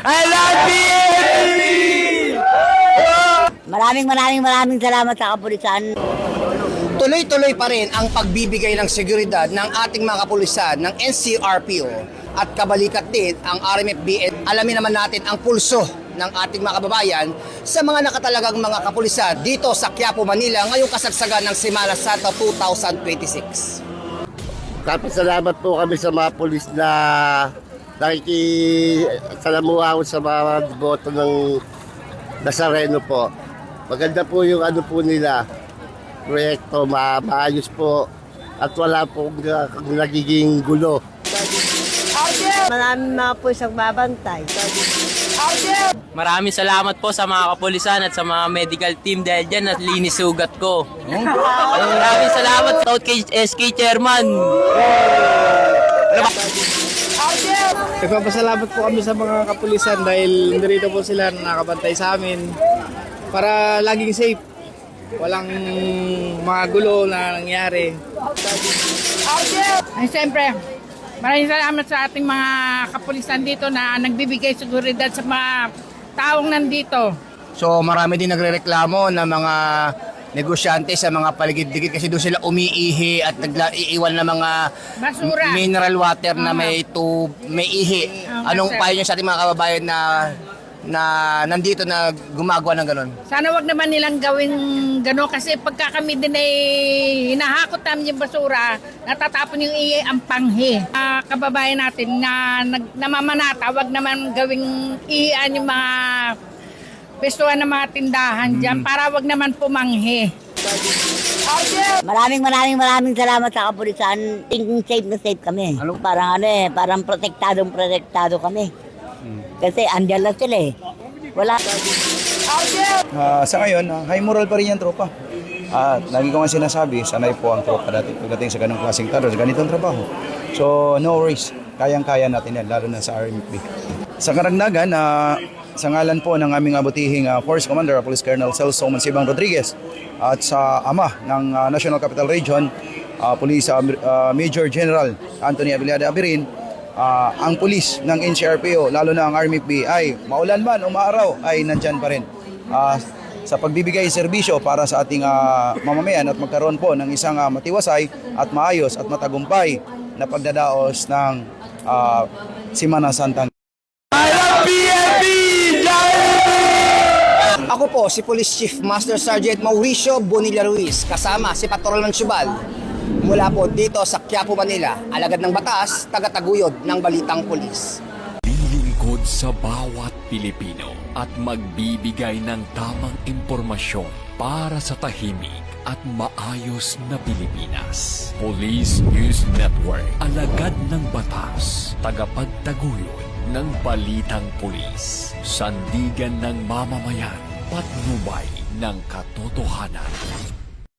I love PNP! Maraming salamat sa kapulisan. Tuloy-tuloy pa rin ang pagbibigay ng seguridad ng ating mga kapulisan ng NCRPO at kabalikat din ang RMFB. Alamin naman natin ang pulso ng ating mga kababayan sa mga nakatalagang mga kapulisan dito sa Quiapo, Manila ngayong kasagsagan ng Semana Santa 2026. Salamat po kami sa mga pulis na nakikisalamuha sa mga boto ng Nazareno po. Maganda po yung ano po nila, proyekto, maayos po at wala po nagiging gulo. Maraming mga pulis ang babantay. Maraming salamat po sa mga kapulisan at sa mga medical team dahil dyan at linis sugat ko. Maraming salamat sa kay SK Chairman. Nagpapasalamat po kami sa mga kapulisan dahil nandito po sila nakabantay sa amin para laging safe. Walang mga gulo na nangyari. Ay, siyempre, maraming salamat sa ating mga kapulisan dito na nagbibigay seguridad sa mga taong nandito. So marami din nagrereklamo ng mga negosyante sa mga paligid-ligid kasi doon sila umiihi at nag-iiwan ng mga Basura. mineral water na may ihi. Anong sir. payo niyo sa ating mga kababayan na nandito na gumagawa ng ganun? Sana wag naman nilang gawin gano'n kasi pagka kami din ay hinahakot namin yung basura, natatapon yung ang panghi. Kababayan natin na namamanata, wag naman gawing iyan yung mga pestuhan ng mga tindahan dyan para wag naman pumanghi. Maraming salamat sa kapulisan. Thinking safe na safe kami. Parang protektado kami. Kasi andyan lang sila eh. Wala. Sa ngayon, high moral pa rin yung tropa. At lagi ko nga sinasabi, sanay po ang tropa dati pagdating sa ganong klaseng taro, sa ganitong trabaho. So, no worries. Kayang-kaya natin yan, lalo na sa RMP. Sa karagdagan, sa ngalan po ng aming abutihing Force Commander, Police Colonel Celso Mansibang Rodriguez, at sa ama ng National Capital Region, Police Major General Anthony Abiliada Abirin, ang pulis ng NCRPO, lalo na ang RMFB, ay maulan man o maaraw ay nandyan pa rin sa pagbibigay serbisyo para sa ating mamamayan at magkaroon po ng isang matiwasay at maayos at matagumpay na pagdadaos ng Semana Santa. I love PNP! Ako po si Police Chief Master Sergeant Mauricio Bonilla Ruiz kasama si Patrol Mansubal mula po dito sa Quiapo, Manila, alagad ng batas, tagataguyod ng Balitang Pulis. Lilingkod sa bawat Pilipino at magbibigay ng tamang impormasyon para sa tahimik at maayos na Pilipinas. Police News Network, alagad ng batas, tagapagtaguyod ng Balitang Pulis, sandigan ng mamamayan, patnubay ng katotohanan.